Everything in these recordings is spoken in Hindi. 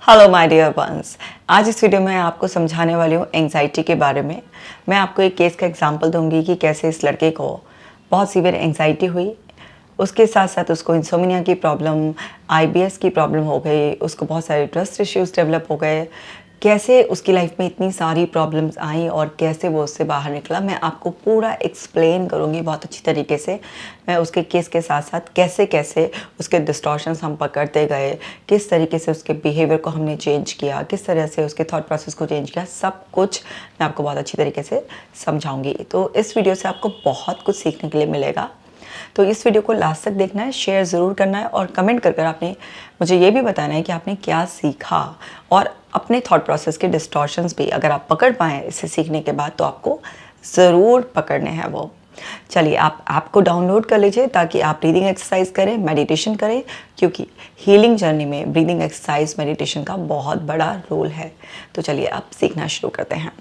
Hello my dear ones. आज इस वीडियो में आपको समझाने वाली हूँ एंजाइटी के बारे में। मैं आपको एक केस का एग्जांपल दूंगी कि कैसे इस लड़के को बहुत सीवियर एंजाइटी हुई, उसके साथ साथ उसको इंसोमिनिया की प्रॉब्लम, आईबीएस की प्रॉब्लम हो गई, उसको बहुत सारे ट्रस्ट इश्यूज डेवलप हो गए, कैसे उसकी लाइफ में इतनी सारी प्रॉब्लम्स आई और कैसे वो उससे बाहर निकला। मैं आपको पूरा एक्सप्लेन करूँगी बहुत अच्छी तरीके से। मैं उसके केस के साथ साथ कैसे कैसे उसके डिस्टॉर्शंस हम पकड़ते गए, किस तरीके से उसके बिहेवियर को हमने चेंज किया, किस तरह से उसके थॉट प्रोसेस को चेंज किया, सब कुछ मैं आपको बहुत अच्छी तरीके से समझाऊंगी। तो इस वीडियो से आपको बहुत कुछ सीखने के लिए मिलेगा। तो इस वीडियो को लास्ट तक देखना है, शेयर ज़रूर करना है और कमेंट कर आपने मुझे ये भी बताना है कि आपने क्या सीखा और अपने थॉट प्रोसेस के डिस्टॉर्शंस भी अगर आप पकड़ पाएँ इसे सीखने के बाद तो आपको ज़रूर पकड़ने हैं वो। चलिए आप ऐप को डाउनलोड कर लीजिए ताकि आप ब्रीदिंग एक्सरसाइज करें, मेडिटेशन करें, क्योंकि हीलिंग जर्नी में ब्रीदिंग एक्सरसाइज मेडिटेशन का बहुत बड़ा रोल है। तो चलिए आप सीखना शुरू करते हैं।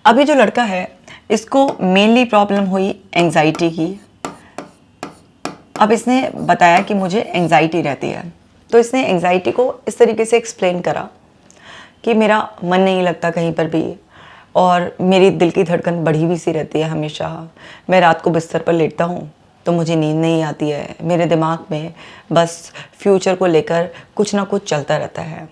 अभी जो लड़का है इसको मेनली प्रॉब्लम हुई एंजाइटी की। अब इसने बताया कि मुझे एंजाइटी रहती है, तो इसने एंजाइटी को इस तरीके से एक्सप्लेन करा कि मेरा मन नहीं लगता कहीं पर भी और मेरी दिल की धड़कन बढ़ी हुई सी रहती है हमेशा। मैं रात को बिस्तर पर लेटता हूँ तो मुझे नींद नहीं आती है, मेरे दिमाग में बस फ्यूचर को लेकर कुछ ना कुछ चलता रहता है।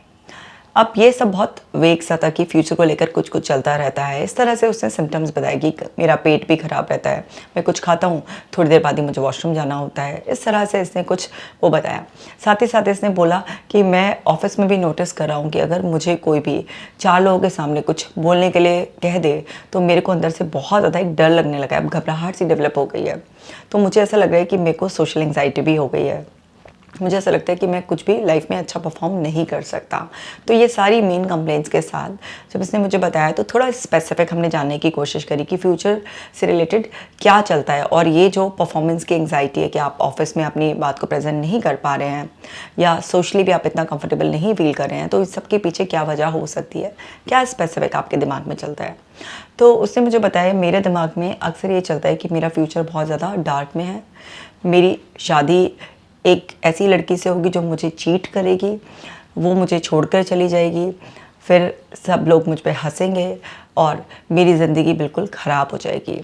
अब ये सब बहुत वेग सा था कि फ्यूचर को लेकर कुछ कुछ चलता रहता है। इस तरह से उसने सिम्टम्स बताए कि मेरा पेट भी ख़राब रहता है, मैं कुछ खाता हूँ थोड़ी देर बाद ही मुझे वॉशरूम जाना होता है। इस तरह से इसने कुछ वो बताया। साथ ही साथ इसने बोला कि मैं ऑफिस में भी नोटिस कर रहा हूँ कि अगर मुझे कोई भी 4 लोगों के सामने कुछ बोलने के लिए कह दे तो मेरे को अंदर से बहुत ज़्यादा एक डर लगने लगा है, अब घबराहट सी डेवलप हो गई है। तो मुझे ऐसा लग रहा है कि मेरे को सोशल एंग्जाइटी भी हो गई है। मुझे ऐसा लगता है कि मैं कुछ भी लाइफ में अच्छा परफॉर्म नहीं कर सकता। तो ये सारी मेन कंप्लेंट्स के साथ जब इसने मुझे बताया तो थोड़ा स्पेसिफिक हमने जानने की कोशिश करी कि फ्यूचर से रिलेटेड क्या चलता है और ये जो परफॉर्मेंस की एंग्जाइटी है कि आप ऑफिस में अपनी बात को प्रेजेंट नहीं कर पा रहे हैं या सोशली भी आप इतना कंफर्टेबल नहीं फील कर रहे हैं, तो इस सब के पीछे क्या वजह हो सकती है, क्या स्पेसिफिक आपके दिमाग में चलता है। तो उसने मुझे बताया मेरे दिमाग में अक्सर ये चलता है कि मेरा फ्यूचर बहुत ज़्यादा डार्क में है, मेरी शादी एक ऐसी लड़की से होगी जो मुझे चीट करेगी, वो मुझे छोड़कर चली जाएगी, फिर सब लोग मुझ पे हंसेंगे और मेरी ज़िंदगी बिल्कुल ख़राब हो जाएगी।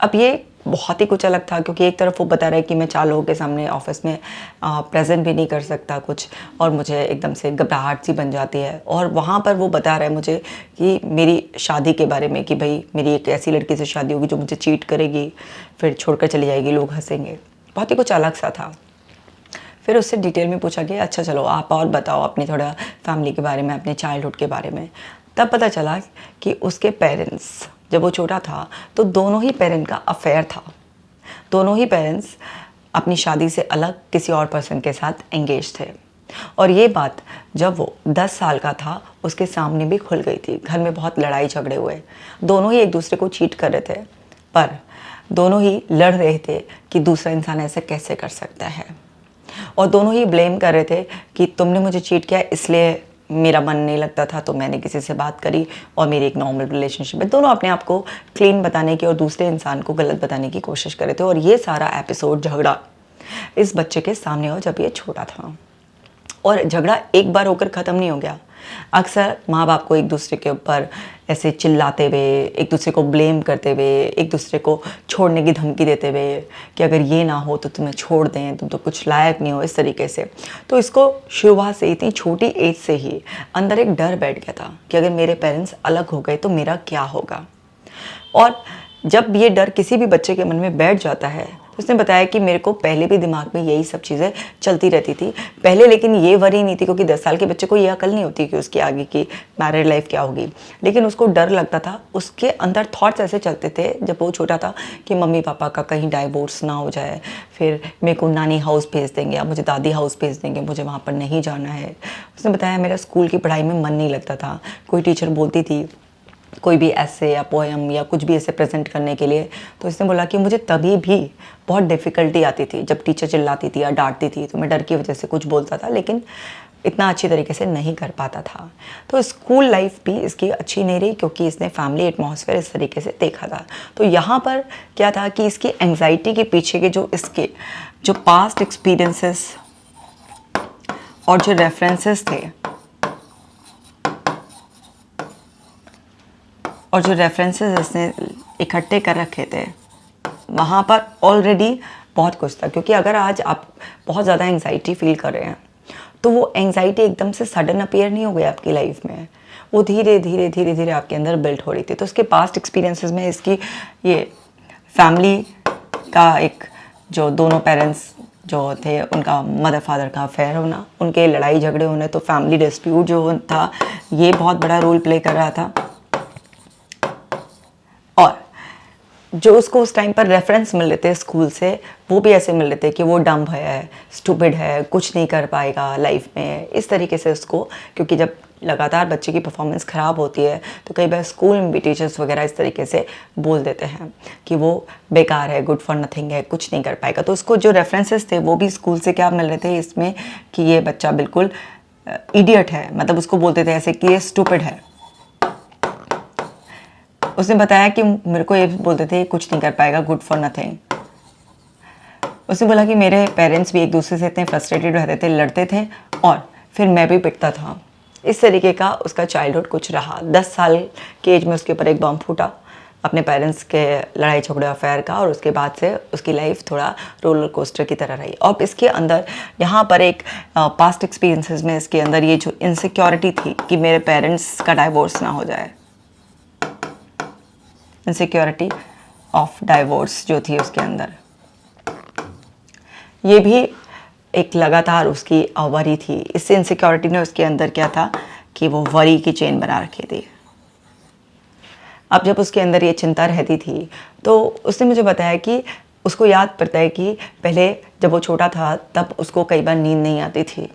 अब ये बहुत ही कुछ अलग था क्योंकि एक तरफ वो बता रहा है कि मैं 4 लोगों के सामने ऑफिस में प्रेजेंट भी नहीं कर सकता कुछ और मुझे एकदम से घबराहट सी बन जाती है, और वहाँ पर वो बता रहा है मुझे कि मेरी शादी के बारे में कि भाई मेरी एक ऐसी लड़की से शादी होगी जो मुझे चीट करेगी, फिर छोड़कर चली जाएगी, लोग हंसेंगे। बहुत ही कुछ अलग सा था। फिर उससे डिटेल में पूछा कि अच्छा चलो आप और बताओ अपनी थोड़ा फैमिली के बारे में, अपने चाइल्डहुड के बारे में। तब पता चला कि उसके पेरेंट्स जब वो छोटा था तो दोनों ही पेरेंट का अफेयर था, दोनों ही पेरेंट्स अपनी शादी से अलग किसी और पर्सन के साथ एंगेज थे। और ये बात जब वो 10 साल का था उसके सामने भी खुल गई थी। घर में बहुत लड़ाई झगड़े हुए, दोनों ही एक दूसरे को चीट कर रहे थे, पर दोनों ही लड़ रहे थे कि दूसरा इंसान ऐसे कैसे कर सकता है, और दोनों ही ब्लेम कर रहे थे कि तुमने मुझे चीट किया इसलिए मेरा मन नहीं लगता था तो मैंने किसी से बात करी और मेरी एक नॉर्मल रिलेशनशिप है। दोनों अपने आप को क्लीन बताने की और दूसरे इंसान को गलत बताने की कोशिश कर रहे थे। और ये सारा एपिसोड झगड़ा इस बच्चे के सामने हो जब ये छोटा था, और झगड़ा एक बार होकर ख़त्म नहीं हो गया। अक्सर माँ बाप को एक दूसरे के ऊपर ऐसे चिल्लाते हुए, एक दूसरे को ब्लेम करते हुए, एक दूसरे को छोड़ने की धमकी देते हुए कि अगर ये ना हो तो तुम्हें छोड़ दें, तुम तो कुछ लायक नहीं हो, इस तरीके से। तो इसको शुरुआत से इतनी छोटी एज से ही अंदर एक डर बैठ गया था कि अगर मेरे पेरेंट्स अलग हो गए तो मेरा क्या होगा। और जब ये डर किसी भी बच्चे के मन में बैठ जाता है तो उसने बताया कि मेरे को पहले भी दिमाग में यही सब चीज़ें चलती रहती थी पहले, लेकिन ये वरी नहीं थी क्योंकि 10 साल के बच्चे को ये अकल नहीं होती कि उसकी आगे की मैरिड लाइफ क्या होगी। लेकिन उसको डर लगता था, उसके अंदर थॉट्स ऐसे चलते थे जब वो छोटा था कि मम्मी पापा का कहीं डाइवोर्स ना हो जाए, फिर मेरे को नानी हाउस भेज देंगे या मुझे दादी हाउस भेज देंगे, मुझे वहाँ पर नहीं जाना है। उसने बताया मेरा स्कूल की पढ़ाई में मन नहीं लगता था, कोई टीचर बोलती थी कोई भी ऐसे या पोएम या कुछ भी ऐसे प्रेजेंट करने के लिए, तो इसने बोला कि मुझे तभी भी बहुत डिफ़िकल्टी आती थी जब टीचर चिल्लाती थी या डांटती थी, तो मैं डर की वजह से कुछ बोलता था लेकिन इतना अच्छी तरीके से नहीं कर पाता था। तो स्कूल लाइफ भी इसकी अच्छी नहीं रही क्योंकि इसने फैमिली एटमॉस्फेयर इस तरीके से देखा था। तो यहाँ पर क्या था कि इसकी एंग्जाइटी के पीछे के जो पास्ट एक्सपीरियंसेस और जो रेफरेंसेस थे और जो रेफरेंसेस इसने इकट्ठे कर रखे थे वहाँ पर ऑलरेडी बहुत कुछ था। क्योंकि अगर आज आप बहुत ज़्यादा एंग्जाइटी फील कर रहे हैं तो वो एंग्जाइटी एकदम से सडन अपीयर नहीं हो गई आपकी लाइफ में, वो धीरे धीरे धीरे धीरे आपके अंदर बिल्ड हो रही थी। तो उसके पास्ट एक्सपीरियंसेस में इसकी ये फैमिली का एक जो दोनों पेरेंट्स जो थे उनका मदर फादर का अफेयर होना, उनके लड़ाई झगड़े होने, तो फैमिली डिस्प्यूट जो था ये बहुत बड़ा रोल प्ले कर रहा था। और जो उसको उस टाइम पर रेफरेंस मिल रहे थे स्कूल से वो भी ऐसे मिल रहे थे कि वो डम्ब है, स्टूपिड है, कुछ नहीं कर पाएगा लाइफ में, इस तरीके से उसको। क्योंकि जब लगातार बच्चे की परफॉर्मेंस ख़राब होती है तो कई बार स्कूल में भी टीचर्स वगैरह इस तरीके से बोल देते हैं कि वो बेकार है, गुड फॉर नथिंग है, कुछ नहीं कर पाएगा। तो उसको जो रेफरेंसेस थे वो भी स्कूल से क्या मिल रहे थे इसमें कि ये बच्चा बिल्कुल इडियट है, मतलब उसको बोलते थे ऐसे कि ये स्टूपिड है। उसने बताया कि मेरे को ये बोलते थे कुछ नहीं कर पाएगा, गुड फॉर नथिंग। उसने बोला कि मेरे पेरेंट्स भी एक दूसरे से इतने फ्रस्ट्रेटेड रहते थे, लड़ते थे और फिर मैं भी पिटता था। इस तरीके का उसका चाइल्डहुड कुछ रहा। 10 साल के एज में उसके ऊपर एक बम फूटा अपने पेरेंट्स के लड़ाई झगड़े अफेयर का, और उसके बाद से उसकी लाइफ थोड़ा रोलर कोस्टर की तरह रही। और इसके अंदर यहाँ पर एक पास्ट एक्सपीरियंसेस में इसके अंदर ये जो इनसिक्योरिटी थी कि मेरे पेरेंट्स का डाइवोर्स ना हो जाए, इनसिक्योरिटी ऑफ डाइवोर्स जो थी उसके अंदर, ये भी एक लगातार उसकी वरी थी। इस इनसिक्योरिटी ने उसके अंदर क्या था कि वो वरी की चेन बना रखी थी। अब जब उसके अंदर ये चिंता रहती थी तो उसने मुझे बताया कि उसको याद पड़ता है कि पहले जब वो छोटा था तब उसको कई बार नींद नहीं आती थी।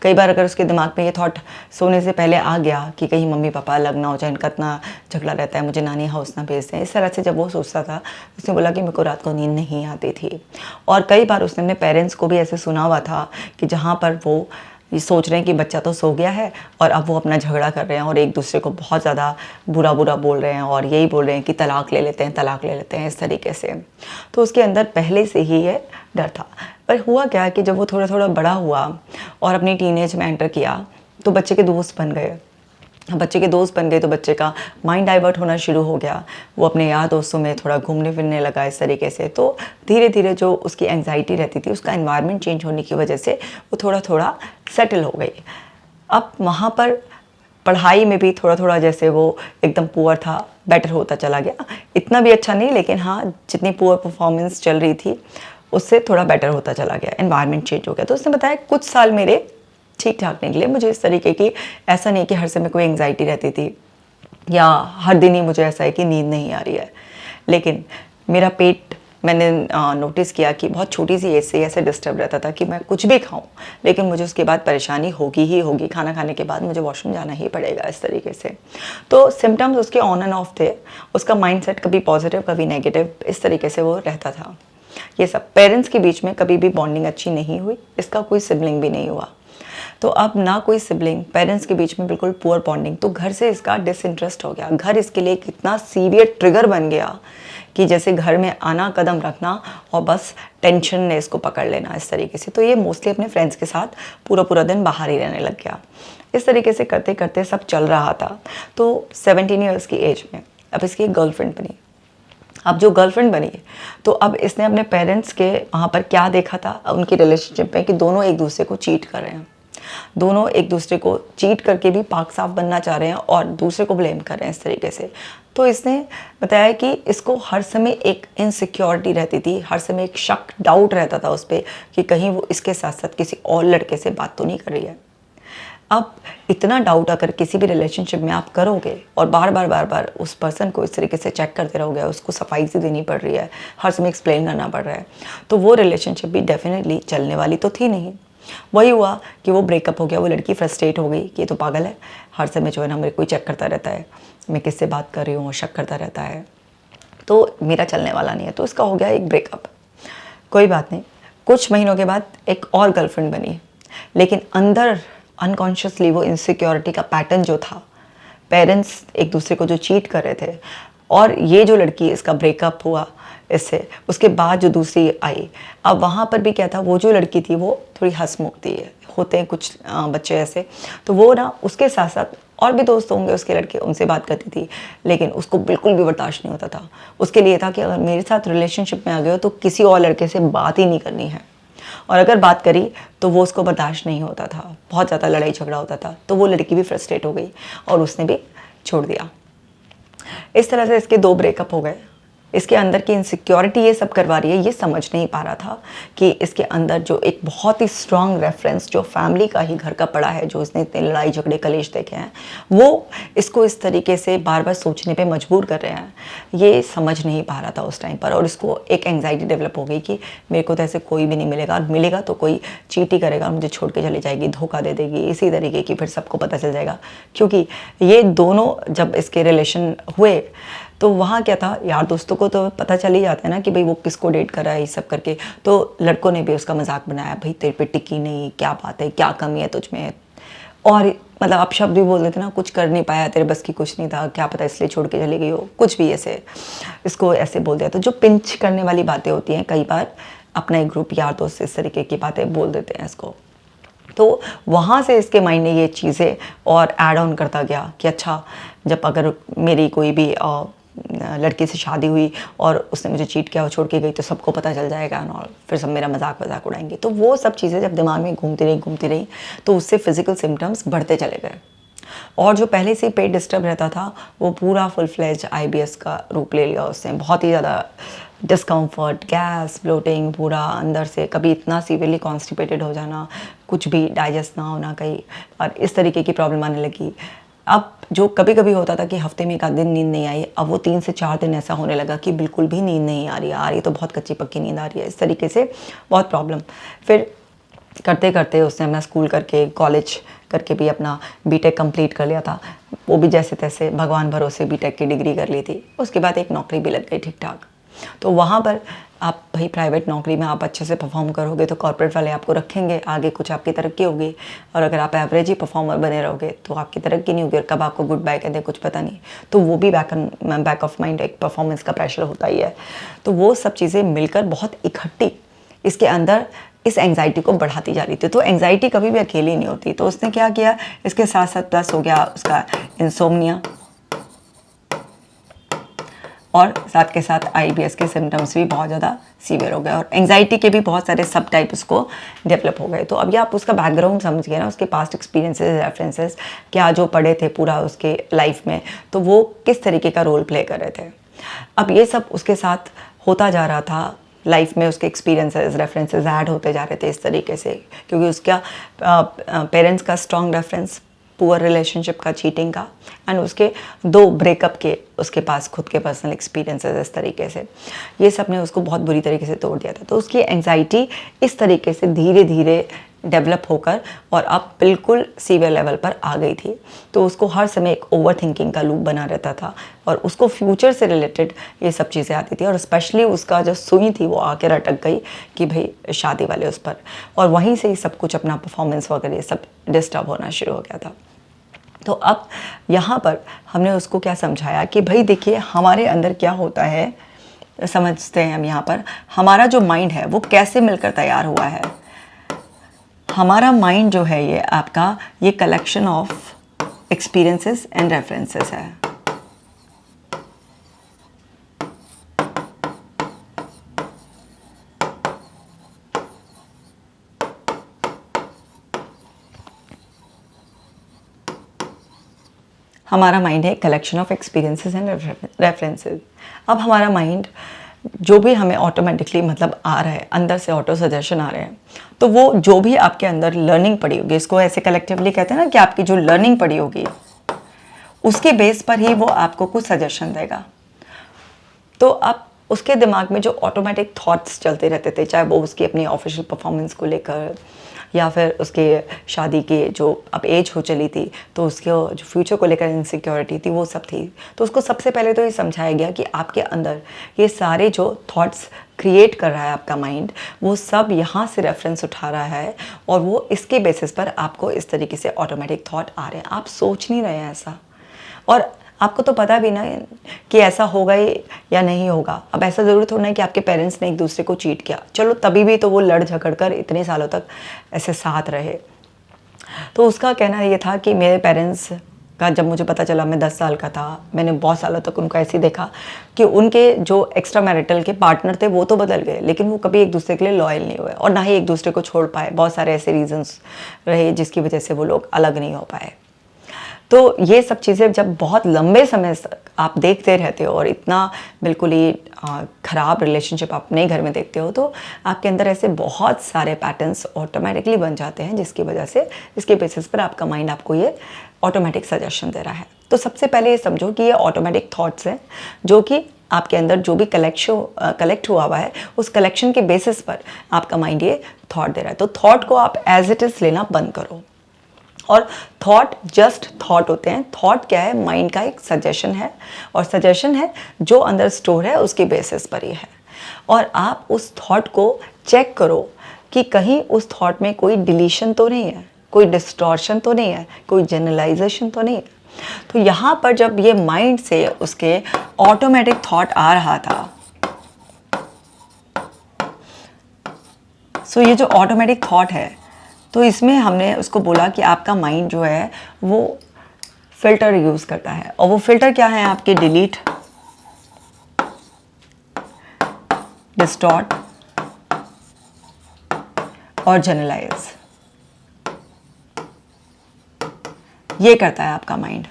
कई बार अगर उसके दिमाग में ये थॉट सोने से पहले आ गया कि कहीं मम्मी पापा अलग ना हो जाए, इनका इतना झगड़ा रहता है, मुझे नानी हाउस ना भेज दें, इस तरह से जब वो सोचता था उसने बोला कि मेरे को रात को नींद नहीं आती थी। और कई बार उसने अपने पेरेंट्स को भी ऐसे सुना हुआ था कि जहाँ पर वो ये सोच रहे हैं कि बच्चा तो सो गया है और अब वो अपना झगड़ा कर रहे हैं और एक दूसरे को बहुत ज़्यादा बुरा बुरा बोल रहे हैं और यही बोल रहे हैं कि तलाक ले लेते हैं, तलाक ले लेते हैं, इस तरीके से। तो उसके अंदर पहले से ही ये डर था। पर हुआ क्या कि जब वो थोड़ा थोड़ा बड़ा हुआ और अपनी टीनेज में एंटर किया तो बच्चे के दोस्त बन गए। बच्चे के दोस्त बन गए तो बच्चे का माइंड डाइवर्ट होना शुरू हो गया, वो अपने यार दोस्तों में थोड़ा घूमने फिरने लगा इस तरीके से। तो धीरे धीरे जो उसकी एंग्जाइटी रहती थी उसका एनवायरनमेंट चेंज होने की वजह से वो थोड़ा थोड़ा सेटल हो गई। अब वहाँ पर पढ़ाई में भी थोड़ा थोड़ा जैसे वो एकदम पुअर था, बेटर होता चला गया। इतना भी अच्छा नहीं, लेकिन हाँ जितनी पुअर परफॉर्मेंस चल रही थी उससे थोड़ा बेटर होता चला गया, एनवायरनमेंट चेंज हो गया। तो उसने बताया कुछ साल मेरे ठीक ठाक निकले, मुझे इस तरीके की ऐसा नहीं कि हर समय कोई एंग्जाइटी रहती थी या हर दिन ही मुझे ऐसा है कि नींद नहीं आ रही है। लेकिन मेरा पेट मैंने नोटिस किया कि बहुत छोटी सी एज से ऐसे डिस्टर्ब रहता था कि मैं कुछ भी खाऊं लेकिन मुझे उसके बाद परेशानी होगी ही होगी, खाना खाने के बाद मुझे वॉशरूम जाना ही पड़ेगा, इस तरीके से। तो सिम्टम्स उसके ऑन एंड ऑफ थे। उसका माइंडसेट कभी पॉजिटिव कभी नेगेटिव, इस तरीके से वो रहता था। ये सब पेरेंट्स के बीच में कभी भी बॉन्डिंग अच्छी नहीं हुई, इसका कोई सिबलिंग भी नहीं हुआ। तो अब ना कोई सिबलिंग, पेरेंट्स के बीच में बिल्कुल पुअर बॉन्डिंग, तो घर से इसका डिसइंटरेस्ट हो गया। घर इसके लिए कितना सीवियर ट्रिगर बन गया कि जैसे घर में आना, कदम रखना और बस टेंशन ने इसको पकड़ लेना, इस तरीके से। तो ये मोस्टली अपने फ्रेंड्स के साथ पूरा पूरा दिन बाहर ही रहने लग गया। इस तरीके से करते करते सब चल रहा था। तो 17 ईयर्स की एज में अब इसकी एक गर्लफ्रेंड बनी। अब जो गर्लफ्रेंड बनी तो अब इसने अपने पेरेंट्स के वहाँ पर क्या देखा था उनकी रिलेशनशिप में कि दोनों एक दूसरे को चीट कर रहे हैं, दोनों एक दूसरे को चीट करके भी पाक साफ बनना चाह रहे हैं और दूसरे को ब्लेम कर रहे हैं, इस तरीके से। तो इसने बताया कि इसको हर समय एक इनसिक्योरिटी रहती थी, हर समय एक शक, डाउट रहता था उस पर कि कहीं वो इसके साथ साथ किसी और लड़के से बात तो नहीं कर रही है। अब इतना डाउट अगर किसी भी रिलेशनशिप में आप करोगे और बार बार उस पर्सन को इस तरीके से चेक करते रहोगे, उसको सफाई से देनी पड़ रही है, हर समय एक्सप्लेन करना पड़ रहा है, तो वो रिलेशनशिप भी डेफिनेटली चलने वाली तो थी नहीं। वही हुआ कि वो ब्रेकअप हो गया। वो लड़की फ्रस्ट्रेट हो गई कि ये तो पागल है, हर समय जो है ना मेरे को चेक करता रहता है, मैं किससे बात कर रही हूँ और शक करता रहता है, तो मेरा चलने वाला नहीं है। तो इसका हो गया एक ब्रेकअप। कोई बात नहीं, कुछ महीनों के बाद एक और गर्लफ्रेंड बनी, लेकिन अंदर अनकॉन्शियसली वो इनसिक्योरिटी का पैटर्न जो था, पेरेंट्स एक दूसरे को जो चीट कर रहे थे, और ये जो लड़की, इसका ब्रेकअप हुआ इससे, उसके बाद जो दूसरी आई, अब वहाँ पर भी क्या था, वो जो लड़की थी वो थोड़ी हंसमुख थी, होते हैं कुछ बच्चे ऐसे, तो वो ना उसके साथ साथ और भी दोस्त होंगे उसके लड़के, उनसे बात करती थी, लेकिन उसको बिल्कुल भी बर्दाश्त नहीं होता था। उसके लिए था कि अगर मेरे साथ रिलेशनशिप में आ गए हो तो किसी और लड़के से बात ही नहीं करनी है, और अगर बात करी तो वो उसको बर्दाश्त नहीं होता था, बहुत ज़्यादा लड़ाई झगड़ा होता था। तो वो लड़की भी फ्रस्ट्रेट हो गई और उसने भी छोड़ दिया। इस तरह से इसके 2 ब्रेकअप हो गए। इसके अंदर की इनसिक्योरिटी ये सब करवा रही है, ये समझ नहीं पा रहा था कि इसके अंदर जो एक बहुत ही स्ट्रॉन्ग रेफरेंस जो फैमिली का ही घर का पड़ा है, जो इसने इतने लड़ाई झगड़े कलेश देखे हैं, वो इसको इस तरीके से बार बार सोचने पे मजबूर कर रहे हैं। ये समझ नहीं पा रहा था उस टाइम पर, और इसको एक एंग्जाइटी डेवलप हो गई कि मेरे को तो ऐसे कोई भी नहीं मिलेगा, और मिलेगा तो कोई चीट ही करेगा, मुझे छोड़ के चली जाएगी, धोखा दे देगी, इसी तरीके की फिर सबको पता चल जाएगा। क्योंकि ये दोनों जब इसके रिलेशन हुए तो वहाँ क्या था, यार दोस्तों को तो पता चल ही जाता है ना कि भाई वो किसको डेट कर रहा है, ये सब करके। तो लड़कों ने भी उसका मजाक बनाया, भाई तेरे पे टिकी नहीं, क्या बात है, क्या कमी है तुझ में, और मतलब आप शब्द भी बोल देते ना, कुछ कर नहीं पाया, तेरे बस की कुछ नहीं था, क्या पता इसलिए छोड़ के चली गई हो, कुछ भी ऐसे इसको ऐसे बोल दिया। तो जो पिंच करने वाली बातें होती हैं, कई बार अपना एक ग्रुप यार दोस्त इस तरीके की बातें बोल देते हैं इसको। तो वहाँ से इसके माइंड ने ये चीज़ें और ऐड ऑन करता गया कि अच्छा, जब अगर मेरी कोई भी लड़की से शादी हुई और उसने मुझे चीट किया और छोड़ के गई तो सबको पता चल जाएगा और फिर सब मेरा मजाक उड़ाएंगे। तो वो सब चीज़ें जब दिमाग में घूमती रही तो उससे फिजिकल सिम्टम्स बढ़ते चले गए, और जो पहले से पेट डिस्टर्ब रहता था वो पूरा फुल फ्लेज IBS का रूप ले लिया उसने। बहुत ही ज़्यादा डिस्कम्फर्ट, गैस, ब्लोटिंग, पूरा अंदर से कभी इतना सीवियरली कॉन्स्टिपेटेड हो जाना, कुछ भी डाइजेस्ट ना होना कहीं, और इस तरीके की प्रॉब्लम आने लगी। अब जो कभी कभी होता था कि हफ्ते में 1 आध दिन नींद नहीं आई, अब वो 3 से 4 दिन ऐसा होने लगा कि बिल्कुल भी नींद नहीं आ रही तो बहुत कच्ची पक्की नींद आ रही है, इस तरीके से बहुत प्रॉब्लम। फिर करते करते उसने अपना स्कूल करके, कॉलेज करके भी अपना बीटेक कंप्लीट कर लिया था, वो भी जैसे तैसे भगवान भरोसे बीटेक की डिग्री कर ली थी। उसके बाद एक नौकरी भी लग गई ठीक ठाक। तो वहाँ पर आप भाई प्राइवेट नौकरी में आप अच्छे से परफॉर्म करोगे तो कॉर्पोरेट वाले आपको रखेंगे, आगे कुछ आपकी तरक्की होगी, और अगर आप एवरेज ही परफॉर्मर बने रहोगे तो आपकी तरक्की नहीं होगी, और कब आपको गुड बाय कहते हैं कुछ पता नहीं। तो वो भी बैक ऑफ माइंड एक परफॉर्मेंस का प्रेशर होता ही है। तो वो सब चीज़ें मिलकर बहुत इकट्ठी इसके अंदर इस एंग्जाइटी को बढ़ाती जा रही थी। तो एंग्जाइटी कभी भी अकेली नहीं होती, तो उसने क्या किया, इसके साथ साथ प्लस हो गया उसका इंसोम्निया, और साथ के साथ IBS के सिम्टम्स भी बहुत ज़्यादा सीवियर हो गए, और एंग्जाइटी के भी बहुत सारे सब टाइप उसको डेवलप हो गए। तो अभी आप उसका बैकग्राउंड समझ गए ना, उसके पास्ट एक्सपीरियंसेस, रेफरेंसेस क्या जो पढ़े थे पूरा उसके लाइफ में, तो वो किस तरीके का रोल प्ले कर रहे थे। अब ये सब उसके साथ होता जा रहा था लाइफ में, उसके एक्सपीरियंसेस, रेफरेंसेस ऐड होते जा रहे थे इस तरीके से, क्योंकि उसका पेरेंट्स का स्ट्रॉन्ग रेफरेंस, पुअर रिलेशनशिप का, चीटिंग का, एंड उसके 2 ब्रेकअप के उसके पास खुद के पर्सनल एक्सपीरियंसेस, इस तरीके से ये सब ने उसको बहुत बुरी तरीके से तोड़ दिया था। तो उसकी एंग्जाइटी इस तरीके से धीरे धीरे डेवलप होकर और अब बिल्कुल सीवियर लेवल पर आ गई थी। तो उसको हर समय एक ओवर थिंकिंग का लूप बना रहता था, और उसको फ्यूचर से रिलेटेड ये सब चीज़ें आती थी, और स्पेशली उसका जो सुई थी वो आके अटक गई कि भाई शादी वाले उस पर, और वहीं से ही सब कुछ अपना परफॉर्मेंस वगैरह सब डिस्टर्ब होना शुरू हो गया था। तो अब यहाँ पर हमने उसको क्या समझाया कि भाई देखिए हमारे अंदर क्या होता है, समझते हैं हम यहाँ पर, हमारा जो माइंड है वो कैसे मिलकर तैयार हुआ है। हमारा माइंड जो है ये आपका, ये collection of experiences and references है। हमारा माइंड है collection of experiences and references. अब हमारा माइंड जो भी हमें ऑटोमेटिकली मतलब आ रहा है, अंदर से ऑटो सजेशन आ रहे हैं, तो वो जो भी आपके अंदर लर्निंग पड़ी होगी, इसको ऐसे कलेक्टिवली कहते हैं ना कि आपकी जो लर्निंग पड़ी होगी उसके बेस पर ही वो आपको कुछ सजेशन देगा। तो आप उसके दिमाग में जो ऑटोमेटिक थॉट्स चलते रहते थे, चाहे वो उसकी अपनी ऑफिशियल परफॉर्मेंस को लेकर या फिर उसके शादी के जो अब एज हो चली थी तो उसके जो फ्यूचर को लेकर इनसिक्योरिटी थी वो सब थी। तो उसको सबसे पहले तो ये समझाया गया कि आपके अंदर ये सारे जो थॉट्स क्रिएट कर रहा है आपका माइंड, वो सब यहाँ से रेफरेंस उठा रहा है और वो इसके बेसिस पर आपको इस तरीके से ऑटोमेटिक थॉट आ रहे हैं। आप सोच नहीं रहे हैं ऐसा, और आपको तो पता भी ना कि ऐसा होगा या नहीं होगा। अब ऐसा ज़रूर थोड़ा है कि आपके पेरेंट्स ने एक दूसरे को चीट किया, चलो तभी भी तो वो लड़ झगड़ कर इतने सालों तक ऐसे साथ रहे। तो उसका कहना ये था कि मेरे पेरेंट्स का, जब मुझे पता चला मैं 10 साल का था, मैंने बहुत सालों तक उनको ऐसे ही देखा कि उनके जो एक्स्ट्रा मैरिटल के पार्टनर थे वो तो बदल गए, लेकिन वो कभी एक दूसरे के लिए लॉयल नहीं हुए और ना ही एक दूसरे को छोड़ पाए। बहुत सारे ऐसे रीजंस रहे जिसकी वजह से वो लोग अलग नहीं हो पाए। तो ये सब चीज़ें जब बहुत लंबे समय तक आप देखते रहते हो और इतना बिल्कुल ही ख़राब रिलेशनशिप आप अपने घर में देखते हो, तो आपके अंदर ऐसे बहुत सारे पैटर्न्स ऑटोमेटिकली बन जाते हैं, जिसकी वजह से, इसके बेसिस पर आपका माइंड आपको ये ऑटोमेटिक सजेशन दे रहा है। तो सबसे पहले ये समझो कि ये ऑटोमेटिक थॉट्स हैं जो कि आपके अंदर जो भी कलेक्ट हुआ है, उस कलेक्शन के बेसिस पर आपका माइंड ये थॉट दे रहा है। तो थॉट को आप एज इट इज़ लेना बंद करो। और थॉट जस्ट थॉट होते हैं। थॉट क्या है? माइंड का एक सजेशन है, और सजेशन है जो अंदर स्टोर है उसके बेसिस पर ही है। और आप उस थॉट को चेक करो कि कहीं उस थॉट में कोई डिलीशन तो नहीं है, कोई डिस्टॉर्शन तो नहीं है, कोई जनरलाइजेशन तो नहीं है। तो यहाँ पर जब ये माइंड से उसके ऑटोमेटिक थॉट आ रहा था, सो ये जो ऑटोमेटिक थॉट है, तो इसमें हमने उसको बोला कि आपका माइंड जो है वो फिल्टर यूज़ करता है। और वो फिल्टर क्या है? आपके डिलीट, डिस्टॉर्ट और जनरलाइज, ये करता है आपका माइंड।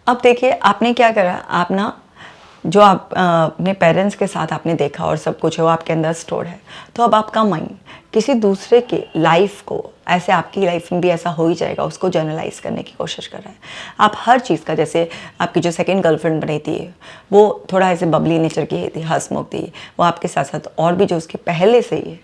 अब देखिए आपने क्या करा, आप ना जो आप अपने पेरेंट्स के साथ आपने देखा और सब कुछ है वो आपके अंदर स्टोर है। तो अब आपका माइंड किसी दूसरे के लाइफ को, ऐसे आपकी लाइफ में भी ऐसा हो ही जाएगा, उसको जर्नलाइज करने की कोशिश कर रहा है। आप हर चीज़ का, जैसे आपकी जो सेकंड गर्लफ्रेंड बनी थी वो थोड़ा ऐसे बबली नेचर की थी, हंसमुख थी, वो आपके साथ साथ और भी जो उसके पहले से ही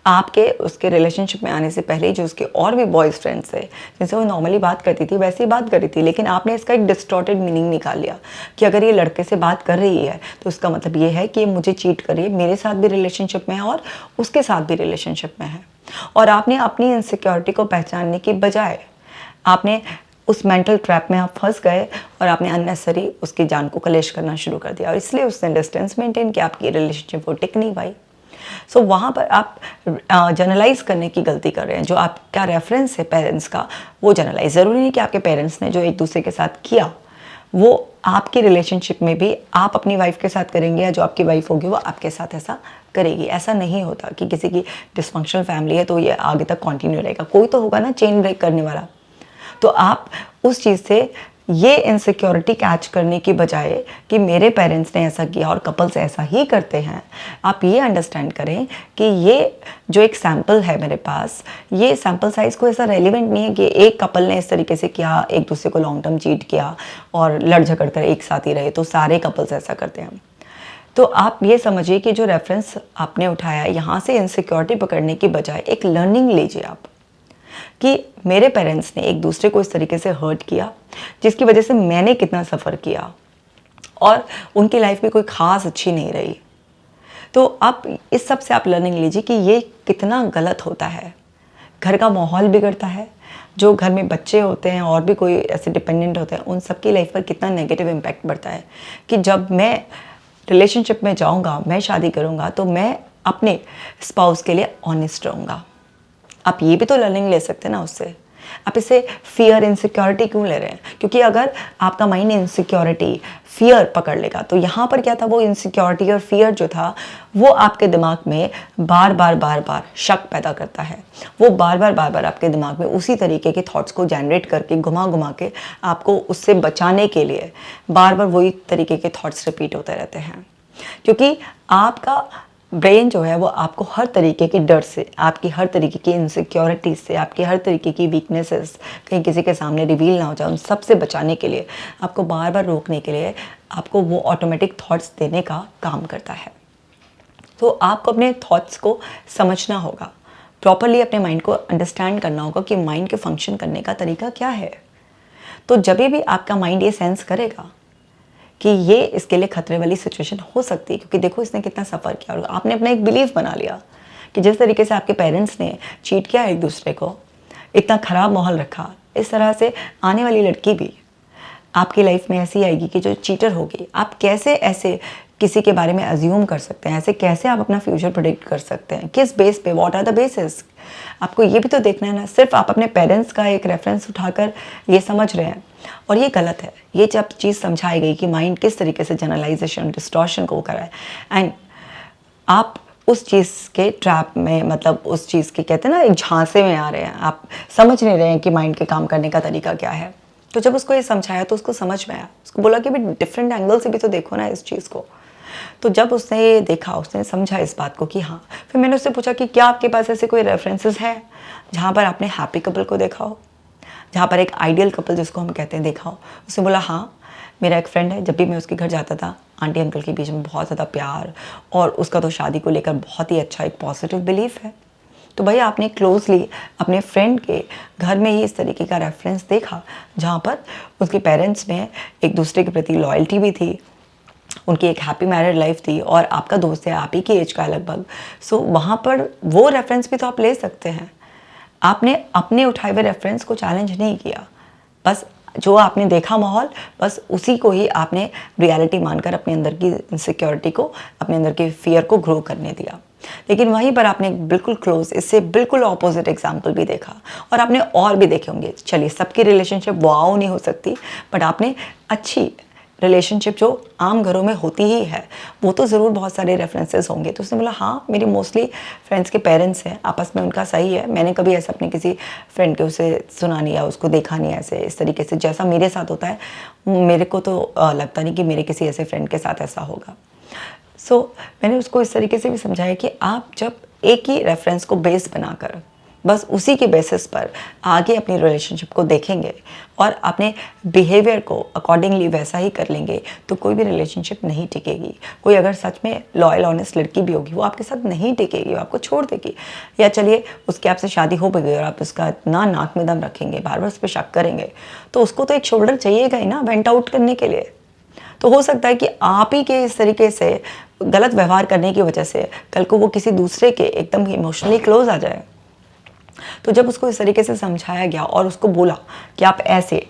आपके उसके रिलेशनशिप में आने से पहले जो उसके और भी बॉयज फ्रेंड्स थे जिनसे वो नॉर्मली बात करती थी वैसे ही बात करी थी, लेकिन आपने इसका एक डिस्टॉर्टेड मीनिंग निकाल लिया कि अगर ये लड़के से बात कर रही है तो उसका मतलब ये है कि ये मुझे चीट कर रही है, मेरे साथ भी रिलेशनशिप में है और उसके साथ भी रिलेशनशिप में है। और आपने अपनी इनसिक्योरिटी को पहचानने की बजाय आपने उस मेंटल ट्रैप में आप फंस गए और आपने अननेसेसरी उसकी जान को कलेश करना शुरू कर दिया, और इसलिए उसने डिस्टेंस मेंटेन किया, आपकी रिलेशनशिप वो टिक नहीं पाई। सो वहाँ पर आप जनरलाइज करने की गलती कर रहे हैं। जो आपका रेफरेंस है पेरेंट्स का, वो जनरलाइज, ज़रूरी नहीं कि आपके पेरेंट्स ने जो एक दूसरे के साथ किया वो आपकी रिलेशनशिप में भी आप अपनी वाइफ के साथ करेंगे, या जो आपकी वाइफ होगी वो आपके साथ ऐसा करेगी। ऐसा नहीं होता कि किसी की डिस्फंक्शनल फैमिली है तो ये आगे तक कंटिन्यू रहेगा, कोई तो होगा ना चेन ब्रेक करने वाला। तो आप उस चीज़ से ये इनसिक्योरिटी कैच करने की बजाय कि मेरे पेरेंट्स ने ऐसा किया और कपल्स ऐसा ही करते हैं, आप ये अंडरस्टैंड करें कि ये जो एक सैम्पल है मेरे पास, ये सैम्पल साइज़ को ऐसा रेलिवेंट नहीं है कि एक कपल ने इस तरीके से किया, एक दूसरे को लॉन्ग टर्म चीट किया और लड़ झगड़ कर एक साथ ही रहे तो सारे कपल्स ऐसा करते हैं। तो आप ये समझिए कि जो रेफरेंस आपने उठाया, यहाँ से इनसिक्योरिटी पकड़ने की बजाय एक लर्निंग लीजिए आप कि मेरे पेरेंट्स ने एक दूसरे को इस तरीके से हर्ट किया जिसकी वजह से मैंने कितना सफ़र किया और उनकी लाइफ में कोई ख़ास अच्छी नहीं रही। तो आप इस सब से आप लर्निंग लीजिए कि ये कितना गलत होता है। घर का माहौल बिगड़ता है, जो घर में बच्चे होते हैं और भी कोई ऐसे डिपेंडेंट होते हैं उन सब की लाइफ पर कितना नेगेटिव इम्पैक्ट पड़ता है कि जब मैं रिलेशनशिप में जाऊंगा, मैं शादी करूंगा तो मैं अपने स्पाउस के लिए ऑनेस्ट रहूँगा। आप ये भी तो लर्निंग ले सकते हैं ना उससे। आप इसे फियर, इनसिक्योरिटी क्यों ले रहे हैं? क्योंकि अगर आपका माइंड इनसिक्योरिटी, फियर पकड़ लेगा तो यहाँ पर क्या था, वो इनसिक्योरिटी और फियर जो था वो आपके दिमाग में बार बार शक पैदा करता है। वो बार बार आपके दिमाग में उसी तरीके के थॉट्स को जनरेट करके घुमा के आपको उससे बचाने के लिए बार वही तरीके के थॉट्स रिपीट होते रहते हैं। क्योंकि आपका ब्रेन जो है वो आपको हर तरीके के डर से, आपकी हर तरीके की इनसिक्योरिटी से, आपकी हर तरीके की वीकनेसेस कहीं किसी के सामने रिवील ना हो जाए, उन सब से बचाने के लिए, आपको बार रोकने के लिए आपको वो ऑटोमेटिक थॉट्स देने का काम करता है। तो आपको अपने थॉट्स को समझना होगा, प्रॉपरली अपने माइंड को अंडरस्टैंड करना होगा कि माइंड के फंक्शन करने का तरीका क्या है। तो जब भी आपका माइंड ये सेंस करेगा कि ये इसके लिए खतरे वाली सिचुएशन हो सकती है, क्योंकि देखो इसने कितना सफ़र किया और आपने अपना एक बिलीफ बना लिया कि जिस तरीके से आपके पेरेंट्स ने चीट किया एक दूसरे को, इतना ख़राब माहौल रखा, इस तरह से आने वाली लड़की भी आपकी लाइफ में ऐसी आएगी कि जो चीटर होगी। आप कैसे ऐसे किसी के बारे में अज्यूम कर सकते हैं, ऐसे कैसे आप अपना फ्यूचर प्रेडिक्ट कर सकते हैं, किस बेस पे, व्हाट आर द बेसिस। आपको ये भी तो देखना है ना, सिर्फ आप अपने पेरेंट्स का एक रेफरेंस उठाकर ये समझ रहे हैं, और ये गलत है। ये जब चीज़ समझाई गई कि माइंड किस तरीके से जनरलाइजेशन, डिस्टॉर्शन को कराए, एंड आप उस चीज़ के ट्रैप में, मतलब उस चीज़ के कहते हैं ना एक झांसे में आ रहे हैं, आप समझ नहीं रहे हैं कि माइंड के काम करने का तरीका क्या है। तो जब उसको ये समझाया तो उसको समझ में आया, उसको बोला कि भाई डिफरेंट एंगल से भी तो देखो ना इस चीज़ को। तो जब उसने ये देखा, उसने समझा इस बात को कि हाँ, फिर मैंने उससे पूछा कि क्या आपके पास ऐसे कोई रेफरेंसेस है जहाँ पर आपने हैप्पी कपल को देखा हो, जहाँ पर एक आइडियल कपल जिसको हम कहते हैं देखा हो। उसने बोला हाँ, मेरा एक फ्रेंड है, जब भी मैं उसके घर जाता था आंटी अंकल के बीच में बहुत ज़्यादा प्यार, और उसका तो शादी को लेकर बहुत ही अच्छा एक पॉजिटिव बिलीफ है। तो भाई आपने क्लोजली अपने फ्रेंड के घर में ही इस तरीके का रेफरेंस देखा जहाँ पर उसके पेरेंट्स में एक दूसरे के प्रति लॉयल्टी भी थी, उनकी एक हैप्पी मैरिड लाइफ थी, और आपका दोस्त है आप ही की एज का है लगभग। सो वहाँ पर वो रेफरेंस भी तो आप ले सकते हैं। आपने अपने उठाए हुए रेफरेंस को चैलेंज नहीं किया, बस जो आपने देखा माहौल, बस उसी को ही आपने रियलिटी मानकर अपने अंदर की इनसिक्योरिटी को, अपने अंदर के फियर को ग्रो करने दिया। लेकिन वहीं पर आपने बिल्कुल क्लोज, इससे बिल्कुल ऑपोजिट एग्जाम्पल भी देखा, और आपने और भी देखे होंगे। चलिए, सबकी रिलेशनशिप वाओ नहीं हो सकती, बट आपने अच्छी रिलेशनशिप जो आम घरों में होती ही है, वो तो ज़रूर बहुत सारे रेफरेंसेस होंगे। तो उसने बोला हाँ, मेरी मोस्टली फ्रेंड्स के पेरेंट्स हैं, आपस में उनका सही है, मैंने कभी ऐसा अपने किसी फ्रेंड के उसे सुना नहीं या उसको देखा नहीं ऐसे इस तरीके से जैसा मेरे साथ होता है। मेरे को तो लगता नहीं कि मेरे किसी ऐसे फ्रेंड के साथ ऐसा होगा। सो मैंने उसको इस तरीके से भी समझाया कि आप जब एक ही रेफरेंस को बेस बनाकर बस उसी के बेसिस पर आगे अपनी रिलेशनशिप को देखेंगे और अपने बिहेवियर को अकॉर्डिंगली वैसा ही कर लेंगे, तो कोई भी रिलेशनशिप नहीं टिकेगी। कोई अगर सच में लॉयल ऑनेस्ट लड़की भी होगी, वो आपके साथ नहीं टिकेगी, वो आपको छोड़ देगी। या चलिए उसकी आपसे शादी हो गई और आप उसका इतना नाक में दम रखेंगे, बार बार उस पर शक करेंगे, तो उसको तो एक शोल्डर चाहिएगा ही ना वेंट आउट करने के लिए। तो हो सकता है कि आप ही के इस तरीके से गलत व्यवहार करने की वजह से कल को वो किसी दूसरे के एकदम इमोशनली क्लोज आ जाए। तो जब उसको इस तरीके से समझाया गया और उसको बोला कि आप ऐसे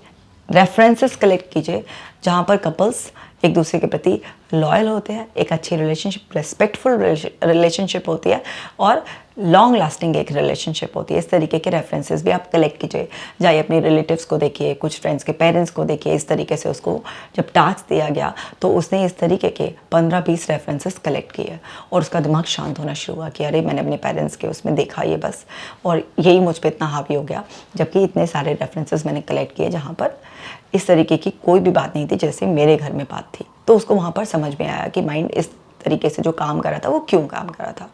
रेफरेंसेस कलेक्ट कीजिए जहाँ पर कपल्स एक दूसरे के प्रति लॉयल होते हैं, एक अच्छी रिलेशनशिप, रेस्पेक्टफुल रिलेशनशिप होती है, और लॉन्ग लास्टिंग एक रिलेशनशिप होती है। इस तरीके के रेफरेंसेस भी आप कलेक्ट कीजिए। जाइए अपने रिलेटिव्स को देखिए, कुछ फ्रेंड्स के पेरेंट्स को देखिए। इस तरीके से उसको जब टास्क दिया गया तो उसने इस तरीके के 15-20 रेफरेंसेस कलेक्ट किए, और उसका दिमाग शांत होना शुरू हुआ कि अरे मैंने अपने पेरेंट्स के उसमें देखा ये बस, और यही मुझ पर इतना हावी हो गया, जबकि इतने सारे रेफरेंसेस मैंने कलेक्ट किए जहाँ पर इस तरीके की कोई भी बात नहीं थी जैसे मेरे घर में बात थी। तो उसको वहाँ पर समझ में आया कि माइंड इस तरीके से जो काम कर रहा था वो क्यों काम कर रहा था।